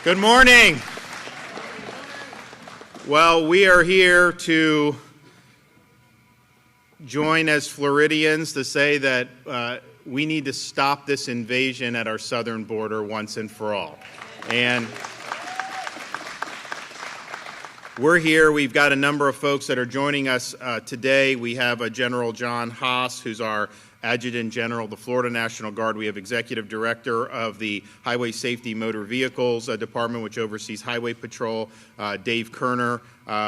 Good morning. Well, we are here to join as Floridians to say that we need to stop this invasion at our southern border once and for all. And we're here. We've got a number of folks that are joining us today. We have General John Haas, who's our Adjutant General of the Florida National Guard. We have Executive Director of the Highway Safety Motor Vehicles Department, which oversees Highway Patrol, Dave Kerner.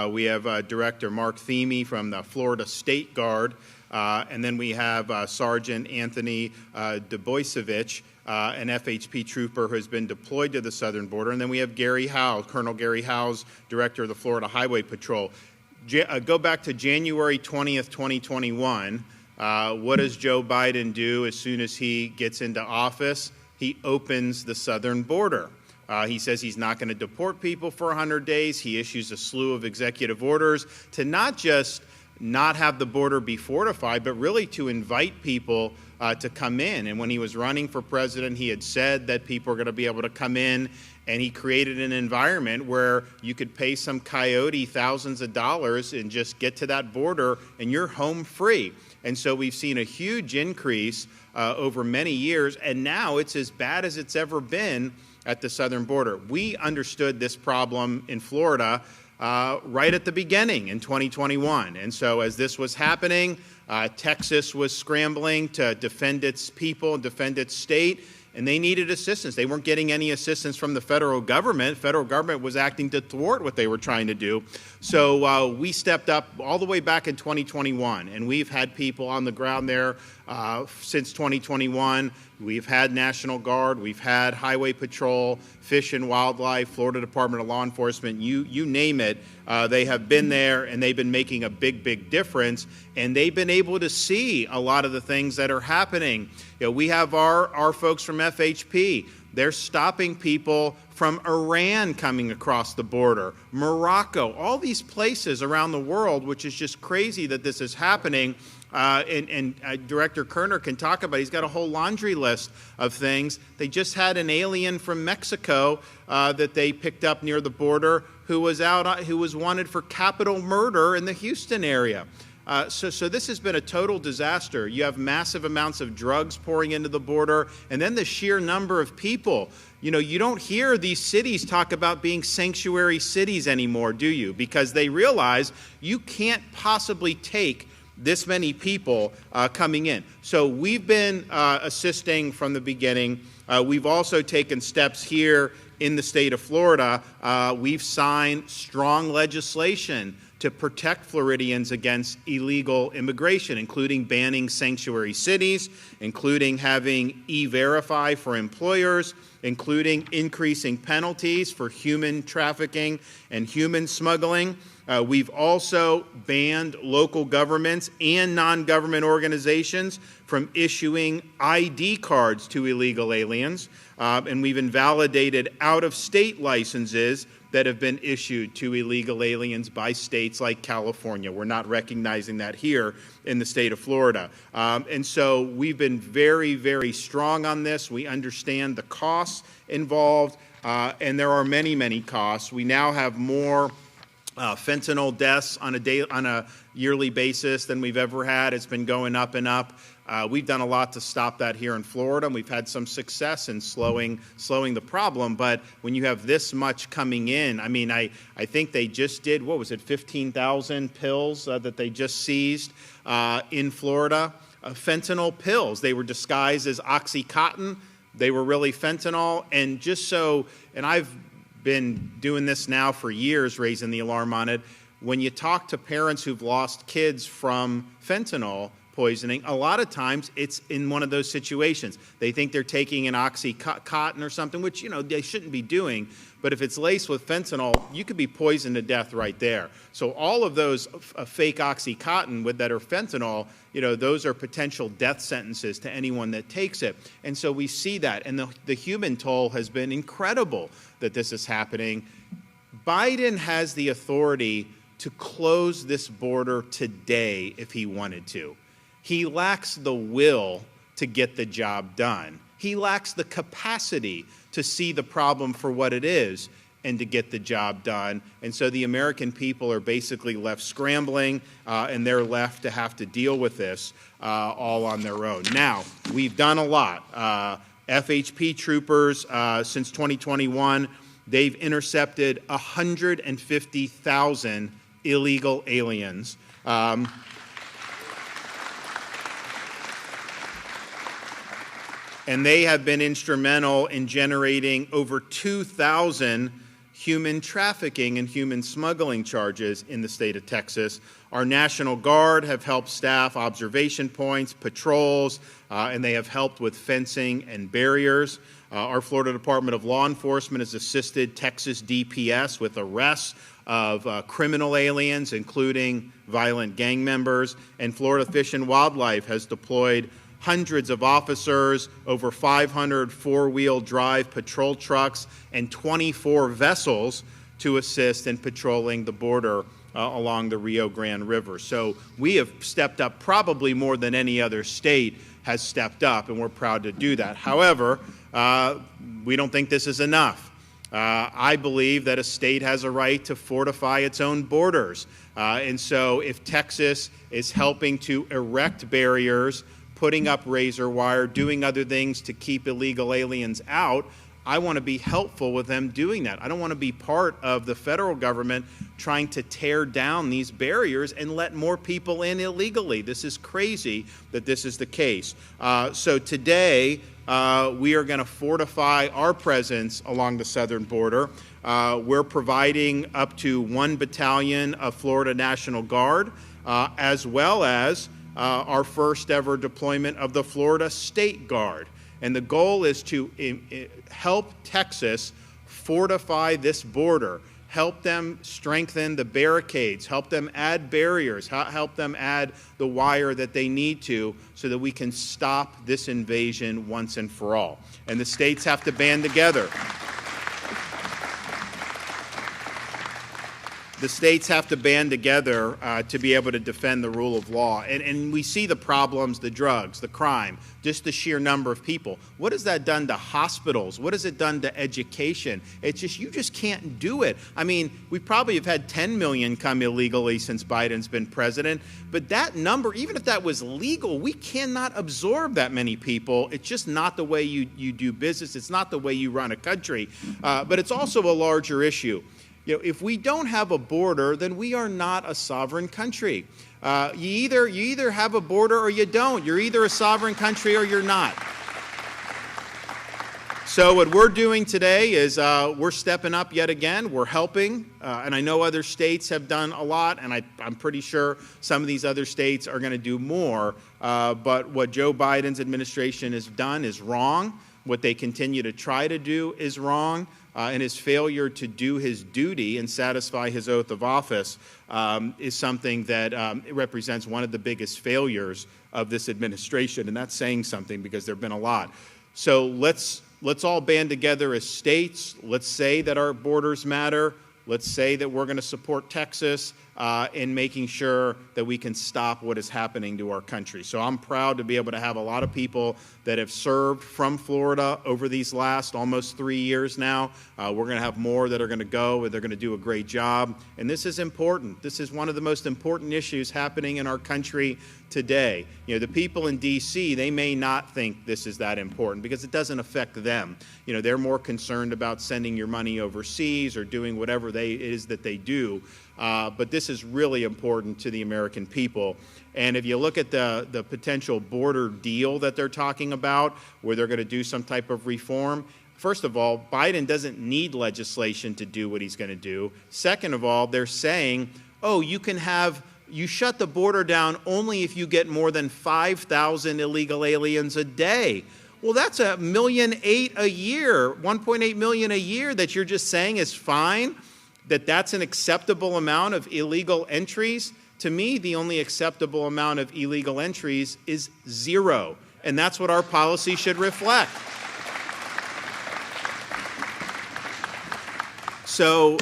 We have Director Mark Thieme from the Florida State Guard. And then we have Sergeant Anthony Duboisevich, an FHP trooper who has been deployed to the southern border. And then we have Gary Howes, Colonel Gary Howes, Director of the Florida Highway Patrol. Go back to January 20th, 2021. What does Joe Biden do as soon as he gets into office? He opens the southern border. He says he's not going to deport people for 100 days. He issues a slew of executive orders to not just not have the border be fortified, but really to invite people to come in. And when he was running for president, he had said that people are going to be able to come in, and he created an environment where you could pay some coyote thousands of dollars and just get to that border, and you're home free. And so we've seen a huge increase over many years, and now it's as bad as it's ever been at the southern border. We understood this problem in Florida right at the beginning in 2021. And so as this was happening, Texas was scrambling to defend its people, defend its state, and they needed assistance. They weren't getting any assistance from the federal government. The federal government was acting to thwart what they were trying to do. So we stepped up all the way back in 2021, and we've had people on the ground there since 2021. We've had National Guard, we've had Highway Patrol, Fish and Wildlife, Florida Department of Law Enforcement, you name it. They have been there, and they've been making a big difference, and they've been able to see a lot of the things that are happening. You know, we have our folks from FHP. They're stopping people from Iran coming across the border, Morocco, all these places around the world, which is just crazy that this is happening. And Director Kerner can talk about it. He's got a whole laundry list of things. They just had an alien from Mexico that they picked up near the border who was wanted for capital murder in the Houston area. So this has been a total disaster. You have massive amounts of drugs pouring into the border, and then the sheer number of people. You know, you don't hear these cities talk about being sanctuary cities anymore, do you? Because they realize you can't possibly take this many people coming in. So we've been assisting from the beginning. We've also taken steps here in the state of Florida. We've signed strong legislation to protect Floridians against illegal immigration, including banning sanctuary cities, including having E-Verify for employers, including increasing penalties for human trafficking and human smuggling. We've also banned local governments and non-government organizations from issuing ID cards to illegal aliens, and we've invalidated out-of-state licenses that have been issued to illegal aliens by states like California. We're not recognizing that here in the state of Florida. And so we've been very strong on this. We understand the costs involved, and there are many costs. We now have more fentanyl deaths on a yearly basis than we've ever had. It's been going up and up. We've done a lot to stop that here in Florida, and we've had some success in slowing the problem. But when you have this much coming in, I mean, I think they just did, 15,000 pills that they just seized in Florida. Fentanyl pills. They were disguised as Oxycontin. They were really fentanyl. And I've been doing this now for years, raising the alarm on it. When you talk to parents who've lost kids from fentanyl poisoning, a lot of times it's in one of those situations. They think they're taking an Oxycontin or something, which, they shouldn't be doing. But if it's laced with fentanyl, you could be poisoned to death right there. So all of those fake Oxycontin that are fentanyl, those are potential death sentences to anyone that takes it. And so we see that. And the human toll has been incredible that this is happening. Biden has the authority to close this border today if he wanted to. He lacks the will to get the job done. He lacks the capacity to see the problem for what it is and to get the job done. And so the American people are basically left scrambling, and they're left to have to deal with this all on their own. Now, we've done a lot. FHP troopers, since 2021, they've intercepted 150,000 illegal aliens. And they have been instrumental in generating over 2,000 human trafficking and human smuggling charges in the state of Texas. Our National Guard have helped staff observation points, patrols, and they have helped with fencing and barriers. Our Florida Department of Law Enforcement has assisted Texas DPS with arrests of criminal aliens, including violent gang members. And Florida Fish and Wildlife has deployed hundreds of officers, over 500 four-wheel drive patrol trucks, and 24 vessels to assist in patrolling the border along the Rio Grande River. So we have stepped up probably more than any other state has stepped up, and we're proud to do that. However, we don't think this is enough. I believe that a state has a right to fortify its own borders. And so if Texas is helping to erect barriers, putting up razor wire, doing other things to keep illegal aliens out, I want to be helpful with them doing that. I don't want to be part of the federal government trying to tear down these barriers and let more people in illegally. This is crazy that this is the case. So today, we are going to fortify our presence along the southern border. We're providing up to 1 battalion of Florida National Guard, as well as our first ever deployment of the Florida State Guard. And the goal is to help Texas fortify this border, help them strengthen the barricades, help them add barriers, help them add the wire that they need to so that we can stop this invasion once and for all. And the states have to band together. The states have to band together to be able to defend the rule of law. And we see the problems, the drugs, the crime, just the sheer number of people. What has that done to hospitals? What has it done to education? It's just, you just can't do it. I mean, we probably have had 10 million come illegally since Biden's been president, but that number, even if that was legal, we cannot absorb that many people. It's just not the way you do business. It's not the way you run a country. But it's also a larger issue. You know, if we don't have a border, then we are not a sovereign country. You either have a border or you don't. You're either a sovereign country or you're not. So what we're doing today is we're stepping up yet again. We're helping, and I know other states have done a lot, and I'm pretty sure some of these other states are going to do more. But what Joe Biden's administration has done is wrong. What they continue to try to do is wrong. And his failure to do his duty and satisfy his oath of office is something that represents one of the biggest failures of this administration. And that's saying something because there have been a lot. So let's all band together as states. Let's say that our borders matter. Let's say that we're going to support Texas in making sure that we can stop what is happening to our country. So I'm proud to be able to have a lot of people that have served from Florida over these last almost 3 years now. We're going to have more that are going to go, and they're going to do a great job. And this is important. This is one of the most important issues happening in our country today. You know, the people in D.C., they may not think this is that important because it doesn't affect them. You know, they're more concerned about sending your money overseas or doing whatever it is that they do. But this is really important to the American people. And if you look at the potential border deal that they're talking about, where they're going to do some type of reform, first of all, Biden doesn't need legislation to do what he's going to do. Second of all, they're saying, oh, you shut the border down only if you get more than 5,000 illegal aliens a day. Well, that's 1.8 million a year, 1.8 million a year that you're just saying is fine, that's an acceptable amount of illegal entries. To me, the only acceptable amount of illegal entries is 0, and that's what our policy should reflect. So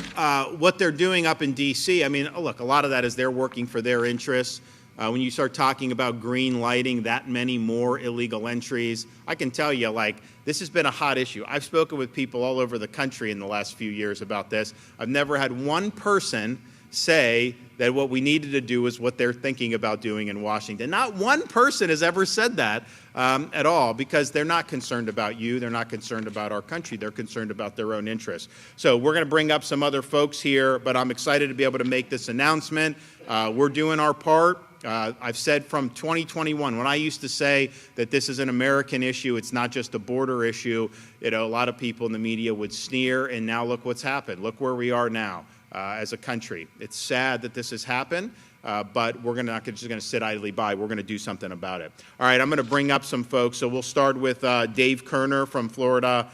what they're doing up in D.C., I mean, look, a lot of that is they're working for their interests. When you start talking about green lighting, that many more illegal entries, I can tell you, like, this has been a hot issue. I've spoken with people all over the country in the last few years about this. I've never had one person say that what we needed to do is what they're thinking about doing in Washington. Not one person has ever said that at all, because they're not concerned about you. They're not concerned about our country. They're concerned about their own interests. So we're going to bring up some other folks here, but I'm excited to be able to make this announcement. We're doing our part. I've said from 2021, when I used to say that this is an American issue, it's not just a border issue, a lot of people in the media would sneer, and now look what's happened. Look where we are now as a country. It's sad that this has happened, but we're not just going to sit idly by. We're going to do something about it. All right, I'm going to bring up some folks. So we'll start with Dave Kerner from Florida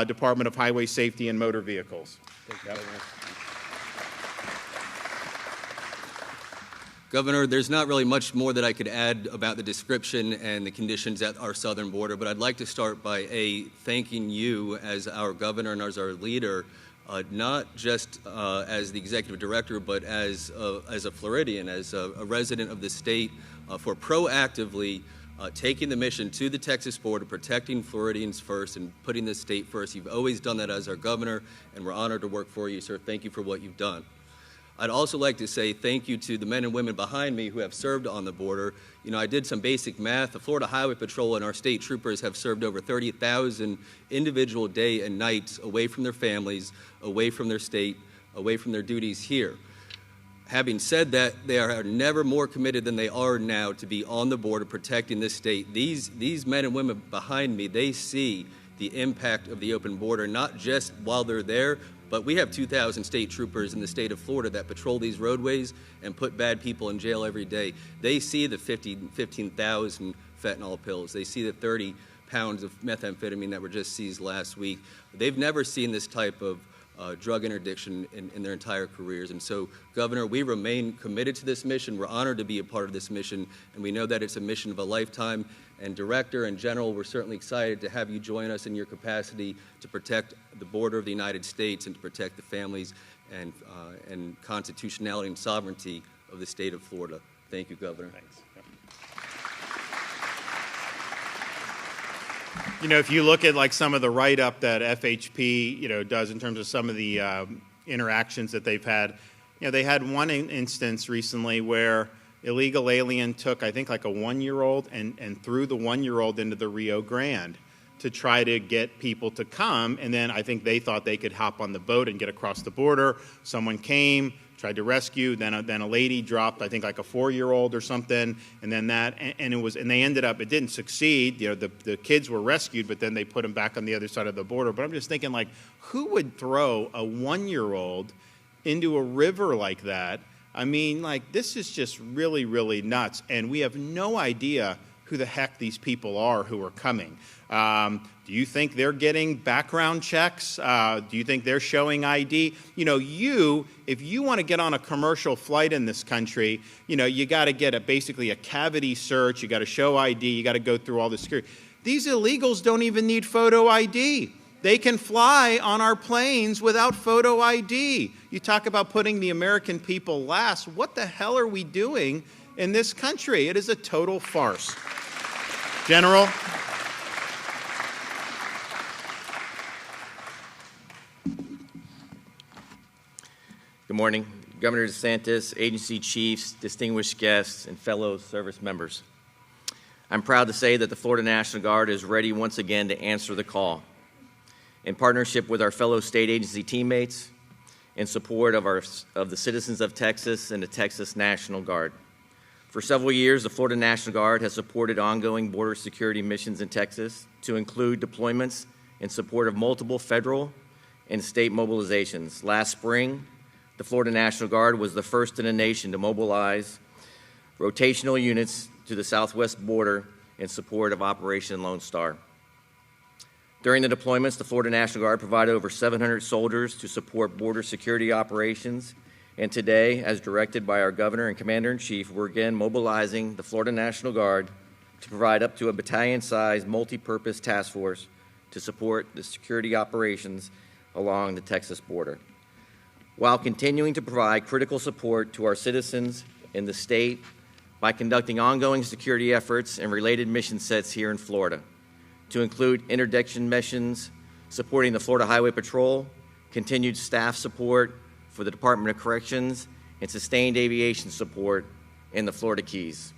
Department of Highway Safety and Motor Vehicles. Thank you, Governor. Governor, there's not really much more that I could add about the description and the conditions at our southern border, but I'd like to start by thanking you as our governor and as our leader, not just as the executive director, but as a Floridian, as a resident of the state, for proactively taking the mission to the Texas border, protecting Floridians first and putting the state first. You've always done that as our governor, and we're honored to work for you, sir. Thank you for what you've done. I'd also like to say thank you to the men and women behind me who have served on the border. You know, I did some basic math. The Florida Highway Patrol and our state troopers have served over 30,000 individual day and nights away from their families, away from their state, away from their duties here. Having said that, they are never more committed than they are now to be on the border protecting this state. These men and women behind me, they see the impact of the open border, not just while they're there, but we have 2,000 state troopers in the state of Florida that patrol these roadways and put bad people in jail every day. They see the 15,000 fentanyl pills. They see the 30 pounds of methamphetamine that were just seized last week. They've never seen this type of drug interdiction in their entire careers. And so, Governor, we remain committed to this mission. We're honored to be a part of this mission, and we know that it's a mission of a lifetime. And Director and General, we're certainly excited to have you join us in your capacity to protect the border of the United States and to protect the families and constitutionality and sovereignty of the state of Florida. Thank you, Governor. Thanks. You know, if you look at like some of the write-up that FHP, does in terms of some of the interactions that they've had, they had one instance recently where illegal alien took, I think, like a 1-year-old and threw the 1-year-old into the Rio Grande to try to get people to come. And then I think they thought they could hop on the boat and get across the border. Someone came, tried to rescue, then a lady dropped, I think, like a 4-year-old or something, and then and they ended up, it didn't succeed. The kids were rescued, but then they put them back on the other side of the border. But I'm just thinking, like, who would throw a 1-year-old into a river like that? I mean, like, this is just really, really nuts, and we have no idea who the heck these people are who are coming. Do you think they're getting background checks? Do you think they're showing ID? If you want to get on a commercial flight in this country, you got to get basically a cavity search. You got to show ID. You got to go through all the security. These illegals don't even need photo ID. They can fly on our planes without photo ID. You talk about putting the American people last. What the hell are we doing in this country? It is a total farce. General. Good morning, Governor DeSantis, agency chiefs, distinguished guests, and fellow service members. I'm proud to say that the Florida National Guard is ready once again to answer the call. In partnership with our fellow state agency teammates, in support of the citizens of Texas and the Texas National Guard. For several years, the Florida National Guard has supported ongoing border security missions in Texas, to include deployments in support of multiple federal and state mobilizations. Last spring, the Florida National Guard was the first in the nation to mobilize rotational units to the southwest border in support of Operation Lone Star. During the deployments, the Florida National Guard provided over 700 soldiers to support border security operations. And today, as directed by our Governor and Commander-in-Chief, we're again mobilizing the Florida National Guard to provide up to a battalion-sized multi-purpose task force to support the security operations along the Texas border, while continuing to provide critical support to our citizens in the state by conducting ongoing security efforts and related mission sets here in Florida, to include interdiction missions supporting the Florida Highway Patrol, continued staff support for the Department of Corrections, and sustained aviation support in the Florida Keys.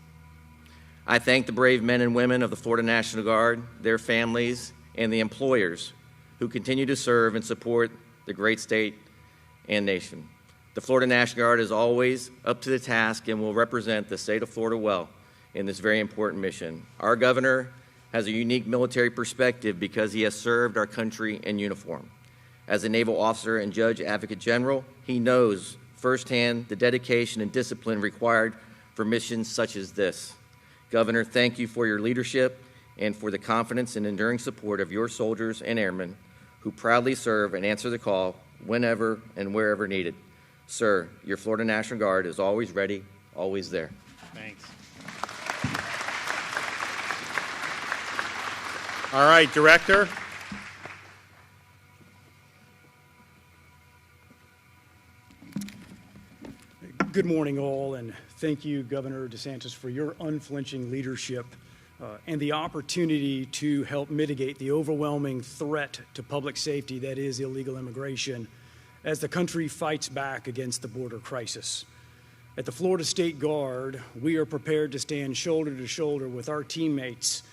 I thank the brave men and women of the Florida National Guard, their families, and the employers who continue to serve and support the great state and nation. The Florida National Guard is always up to the task and will represent the state of Florida well in this very important mission. Our governor has a unique military perspective because he has served our country in uniform. As a naval officer and judge advocate general, he knows firsthand the dedication and discipline required for missions such as this. Governor, thank you for your leadership and for the confidence and enduring support of your soldiers and airmen who proudly serve and answer the call whenever and wherever needed. Sir, your Florida National Guard is always ready, always there. Thanks. All right, Director. Good morning, all, and thank you, Governor DeSantis, for your unflinching leadership and the opportunity to help mitigate the overwhelming threat to public safety that is illegal immigration as the country fights back against the border crisis. At the Florida State Guard, we are prepared to stand shoulder to shoulder with our teammates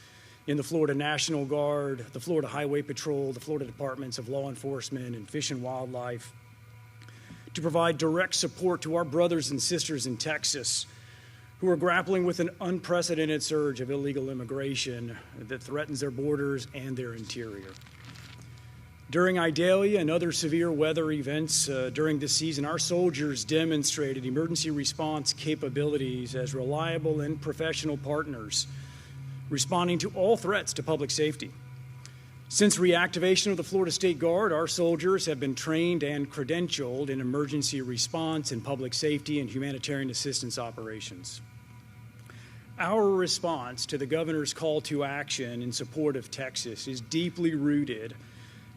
in the Florida National Guard, the Florida Highway Patrol, the Florida Departments of Law Enforcement and Fish and Wildlife, to provide direct support to our brothers and sisters in Texas who are grappling with an unprecedented surge of illegal immigration that threatens their borders and their interior. During Idalia and other severe weather events during this season, our soldiers demonstrated emergency response capabilities as reliable and professional partners, responding to all threats to public safety. Since reactivation of the Florida State Guard, our soldiers have been trained and credentialed in emergency response and public safety and humanitarian assistance operations. Our response to the governor's call to action in support of Texas is deeply rooted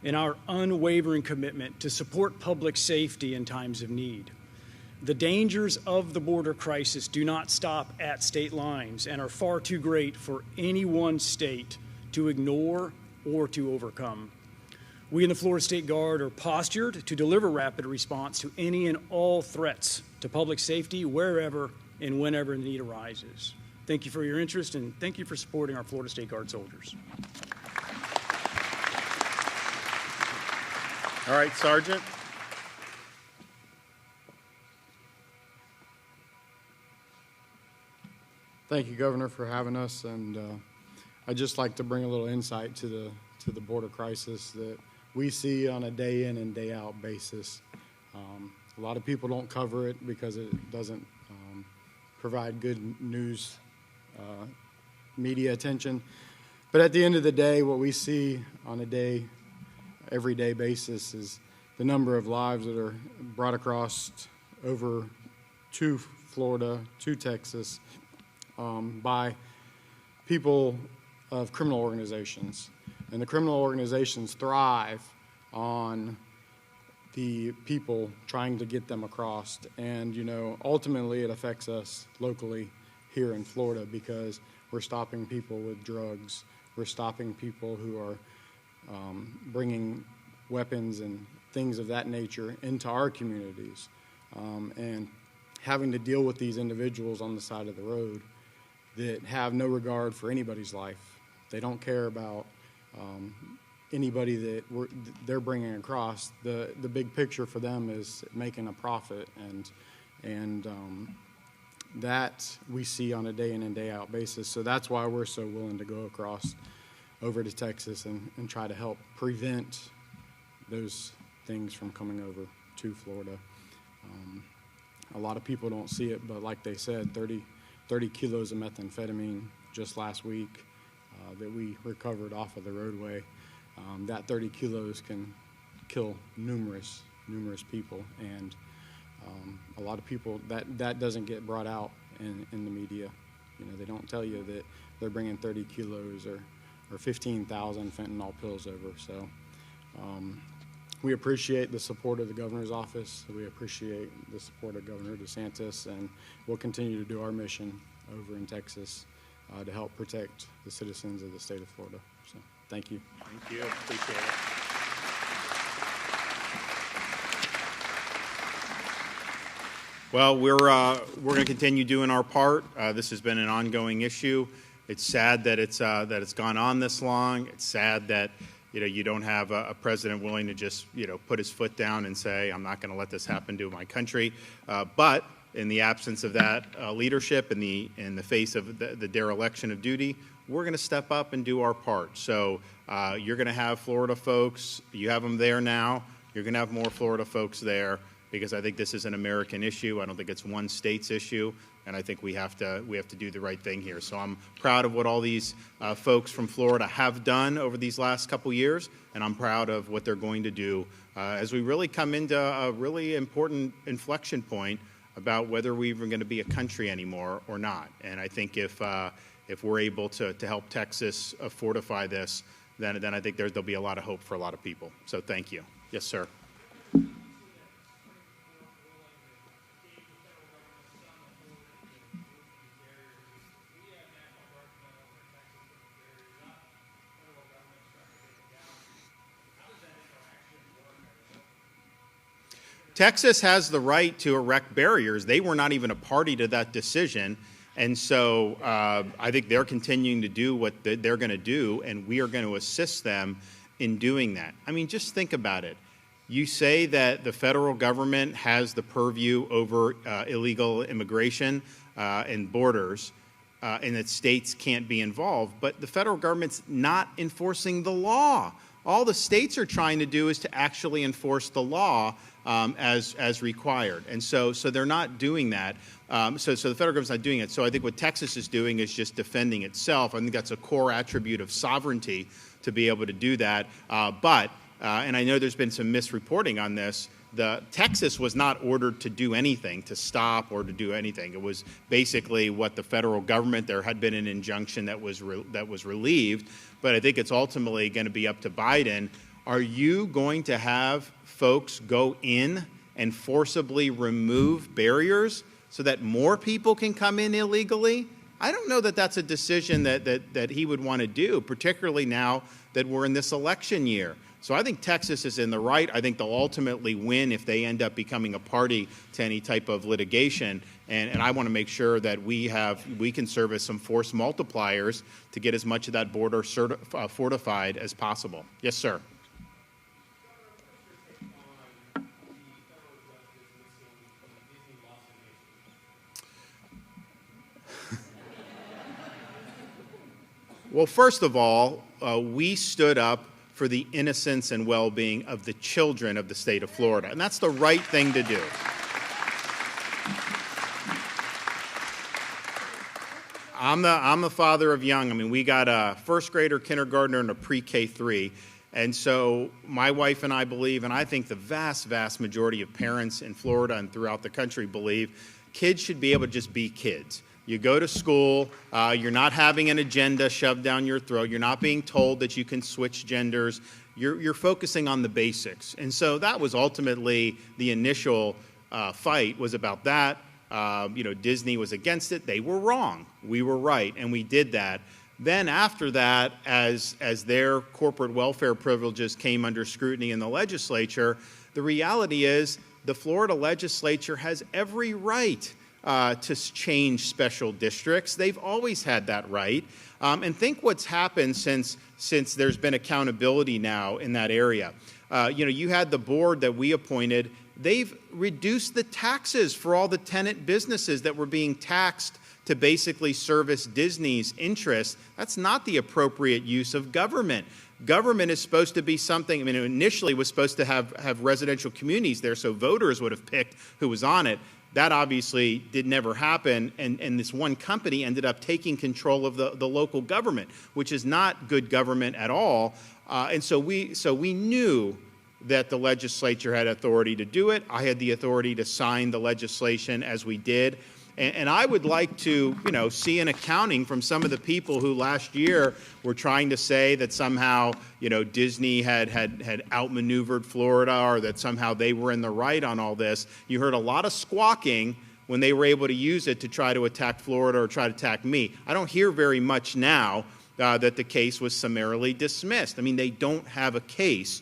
in our unwavering commitment to support public safety in times of need. The dangers of the border crisis do not stop at state lines and are far too great for any one state to ignore or to overcome. We in the Florida State Guard are postured to deliver rapid response to any and all threats to public safety wherever and whenever the need arises. Thank you for your interest, and thank you for supporting our Florida State Guard soldiers. All right, Sergeant. Thank you, Governor, for having us, and I'd just like to bring a little insight to the border crisis that we see on a day in and day out basis. A lot of people don't cover it because it doesn't provide good news media attention. But at the end of the day, what we see on a everyday basis is the number of lives that are brought across over to Florida, to Texas, by people of criminal organizations. And the criminal organizations thrive on the people trying to get them across. And, you know, ultimately it affects us locally here in Florida because we're stopping people with drugs. We're stopping people who are bringing weapons and things of that nature into our communities. And having to deal with these individuals on the side of the road that have no regard for anybody's life. They don't care about anybody that they're bringing across. The big picture for them is making a profit, and that we see on a day in and day out basis. So that's why we're so willing to go across over to Texas and try to help prevent those things from coming over to Florida. A lot of people don't see it, but like they said, 30 kilos of methamphetamine just last week that we recovered off of the roadway. That 30 kilos can kill numerous people, and a lot of people, that doesn't get brought out in the media. You know, they don't tell you that they're bringing 30 kilos or 15,000 fentanyl pills over. So we appreciate the support of the governor's office. We appreciate the support of Governor DeSantis, and we'll continue to do our mission over in Texas to help protect the citizens of the state of Florida. So, thank you. Thank you. Appreciate it. Well, we're going to continue doing our part. This has been an ongoing issue. It's sad that it's gone on this long. It's sad that you don't have a president willing to just put his foot down and say, I'm not going to let this happen to my country. But in the absence of that leadership, in the face of the dereliction of duty, we're going to step up and do our part. So you're going to have Florida folks. You have them there now. You're going to have more Florida folks there, because I think this is an American issue. I don't think it's one state's issue, and I think we have to do the right thing here. So I'm proud of what all these folks from Florida have done over these last couple years, and I'm proud of what they're going to do as we really come into a really important inflection point about whether we're even going to be a country anymore or not. And I think if we're able to help Texas fortify this, then I think there'll be a lot of hope for a lot of people. So thank you. Yes, sir. Texas has the right to erect barriers. They were not even a party to that decision. And so I think they're continuing to do what they're going to do, and we are going to assist them in doing that. I mean, just think about it. You say that the federal government has the purview over illegal immigration and borders, and that states can't be involved, but the federal government's not enforcing the law. All the states are trying to do is to actually enforce the law as required. And so they're not doing that. So the federal government's not doing it. So I think what Texas is doing is just defending itself. I think that's a core attribute of sovereignty to be able to do that. But and I know there's been some misreporting on this, Texas was not ordered to do anything, to stop or to do anything. It was basically what the federal government, there had been an injunction that was relieved, but I think it's ultimately going to be up to Biden. Are you going to have folks go in and forcibly remove barriers so that more people can come in illegally? I don't know that that's a decision that he would want to do, particularly now that we're in this election year. So I think Texas is in the right. I think they'll ultimately win if they end up becoming a party to any type of litigation. And I want to make sure that we can serve as some force multipliers to get as much of that border fortified as possible. Yes, sir. Well, first of all, we stood up for the innocence and well-being of the children of the state of Florida, and that's the right thing to do. I'm the father of young. I mean, we got a first grader, kindergartner, and a pre-K3, and so my wife and I believe, and I think the vast, vast majority of parents in Florida and throughout the country believe, kids should be able to just be kids. You go to school, you're not having an agenda shoved down your throat, you're not being told that you can switch genders, you're focusing on the basics. And so that was ultimately the initial fight was about that. Disney was against it. They were wrong. We were right, and we did that. Then after that, as their corporate welfare privileges came under scrutiny in the legislature, the reality is the Florida legislature has every right to change special districts. They've always had that right. And think what's happened since there's been accountability now in that area. You had the board that we appointed. They've reduced the taxes for all the tenant businesses that were being taxed to basically service Disney's interests. That's not the appropriate use of government. Government is supposed to be something, it initially was supposed to have residential communities there so voters would have picked who was on it. That obviously did never happen, and this one company ended up taking control of the local government, which is not good government at all. And so we knew that the legislature had authority to do it. I had the authority to sign the legislation as we did. And I would like to, see an accounting from some of the people who last year were trying to say that somehow, Disney had outmaneuvered Florida or that somehow they were in the right on all this. You heard a lot of squawking when they were able to use it to try to attack Florida or try to attack me. I don't hear very much now that the case was summarily dismissed. I mean, they don't have a case.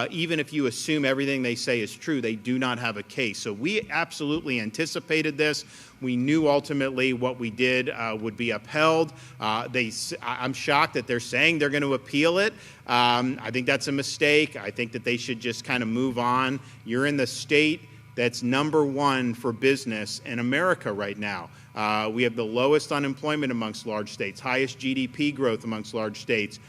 Even if you assume everything they say is true, they do not have a case. So we absolutely anticipated this. We knew ultimately what we did would be upheld. I'm shocked that they're saying they're going to appeal it. I think that's a mistake. I think that they should just kind of move on. You're in the state that's #1 for business in America right now. We have the lowest unemployment amongst large states, highest GDP growth amongst large states.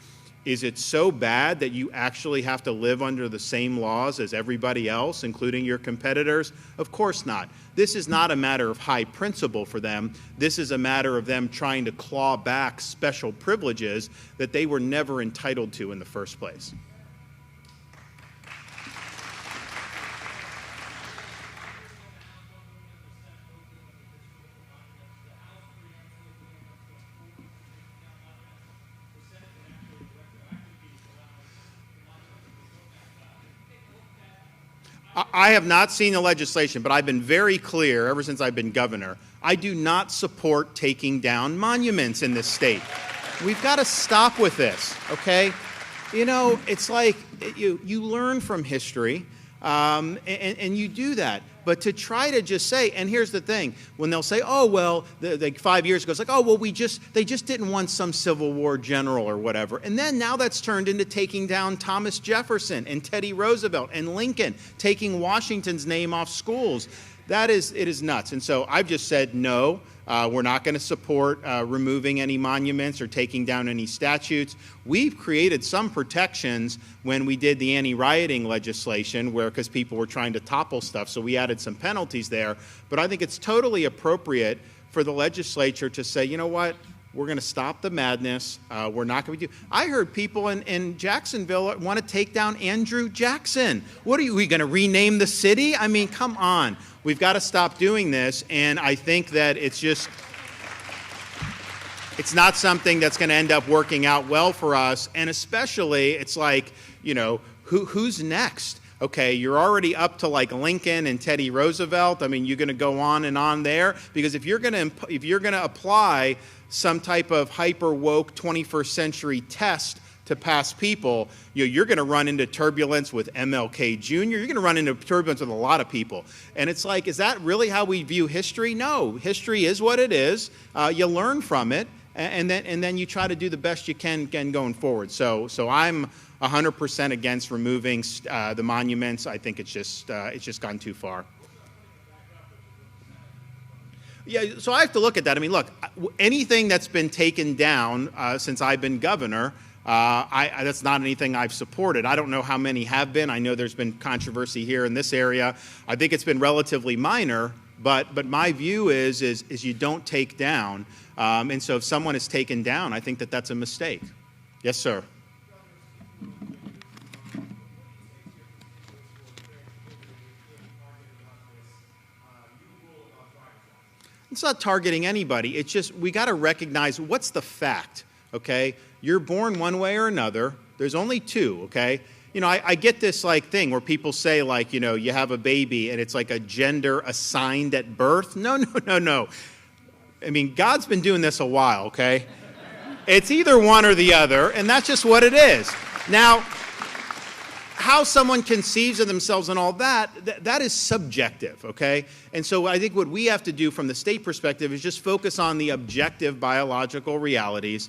Is it so bad that you actually have to live under the same laws as everybody else, including your competitors? Of course not. This is not a matter of high principle for them. This is a matter of them trying to claw back special privileges that they were never entitled to in the first place. I have not seen the legislation, but I've been very clear ever since I've been governor. I do not support taking down monuments in this state. We've got to stop with this, okay? You know, it's like you learn from history, and you do that. But to try to just say, and here's the thing, when they'll say, oh, well, 5 years ago, it's like, oh, well, they just didn't want some Civil War general or whatever. And then now that's turned into taking down Thomas Jefferson and Teddy Roosevelt and Lincoln, taking Washington's name off schools. It is nuts. And so I've just said, no, we're not going to support removing any monuments or taking down any statutes. We've created some protections when we did the anti-rioting legislation because people were trying to topple stuff, so we added some penalties there. But I think it's totally appropriate for the legislature to say, you know what, we're going to stop the madness. We're not going to do. I heard people in Jacksonville want to take down Andrew Jackson. What are we going to rename the city? I mean, come on. We've got to stop doing this, and I think that it's not something that's going to end up working out well for us, and especially it's like, you know, who's next? Okay, you're already up to like Lincoln and Teddy Roosevelt. I mean, you're going to go on and on there, because if you're going to apply some type of hyper woke 21st century test to pass people, you're going to run into turbulence with MLK Jr. You're going to run into turbulence with a lot of people. And it's like, is that really how we view history? No, history is what it is. You learn from it, and then you try to do the best you can going forward. So I'm 100% against removing the monuments. I think it's just gone too far. Yeah, so I have to look at that. I mean, look, anything that's been taken down since I've been governor, that's not anything I've supported. I don't know how many have been. I know there's been controversy here in this area. I think it's been relatively minor, but my view is you don't take down. And so if someone is taken down, I think that's a mistake. Yes, sir. It's not targeting anybody. It's just we got to recognize what's the fact, okay? You're born one way or another. There's only two, okay? You know, I get this like thing where people say like, you know, you have a baby and it's like a gender assigned at birth. No. I mean, God's been doing this a while, okay? It's either one or the other, and that's just what it is. Now, how someone conceives of themselves and all that is subjective, okay? And so I think what we have to do from the state perspective is just focus on the objective biological realities,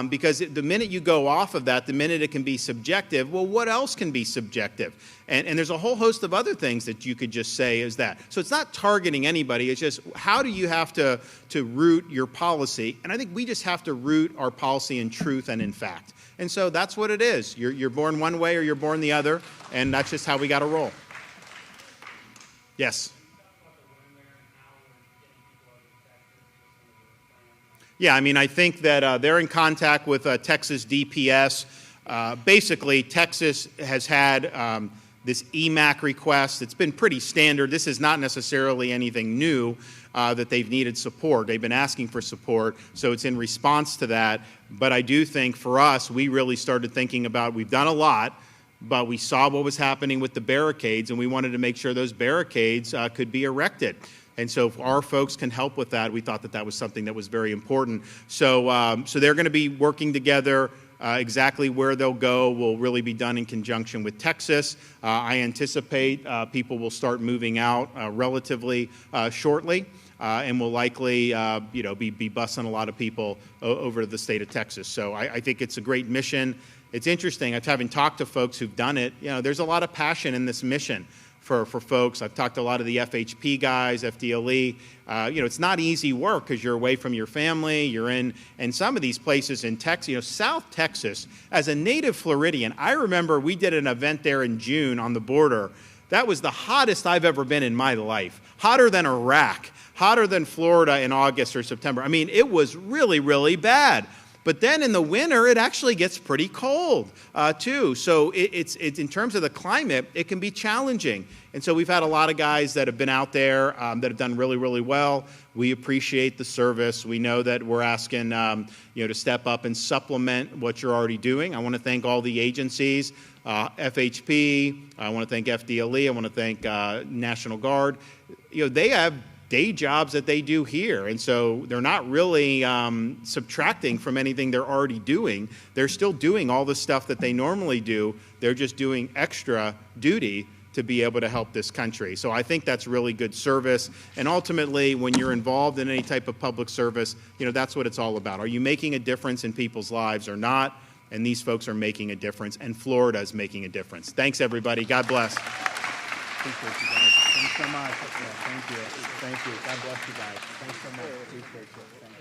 because the minute you go off of that, the minute it can be subjective, well, what else can be subjective? And there's a whole host of other things that you could just say is that. So it's not targeting anybody. It's just how do you have to root your policy? And I think we just have to root our policy in truth and in fact. And so that's what it is. You're born one way or you're born the other, and that's just how we got to roll. Yes. Yeah, I mean, I think that they're in contact with Texas DPS. Basically, Texas has had this EMAC request. It's been pretty standard. This is not necessarily anything new that they've needed support. They've been asking for support, so it's in response to that. But I do think for us, we really started thinking about, we've done a lot, but we saw what was happening with the barricades, and we wanted to make sure those barricades could be erected. And so if our folks can help with that, we thought that that was something that was very important. So they're going to be working together. Exactly where they'll go will really be done in conjunction with Texas. I anticipate people will start moving out relatively shortly, and will likely be busing a lot of people over to the state of Texas. So I think it's a great mission. It's interesting, having talked to folks who've done it, there's a lot of passion in this mission for folks. I've talked to a lot of the FHP guys, FDLE. It's not easy work because you're away from your family. You're in some of these places in Texas, South Texas. As a native Floridian, I remember we did an event there in June on the border. That was the hottest I've ever been in my life. Hotter than Iraq, hotter than Florida in August or September. I mean, it was really, really bad. But then in the winter, it actually gets pretty cold, too. So it's in terms of the climate, it can be challenging. And so we've had a lot of guys that have been out there that have done really, really well. We appreciate the service. We know that we're asking to step up and supplement what you're already doing. I want to thank all the agencies, FHP. I want to thank FDLE. I want to thank National Guard. They have day jobs that they do here, and so they're not really subtracting from anything they're already doing. They're still doing all the stuff that they normally do. They're just doing extra duty to be able to help this country. So I think that's really good service. And ultimately, when you're involved in any type of public service, that's what it's all about. Are you making a difference in people's lives or not? And these folks are making a difference, and Florida is making a difference. Thanks, everybody. God bless. Appreciate you guys. Thanks so much. Yeah, thank you. Thank you. God bless you guys. Thanks so much. Appreciate you. Thank you.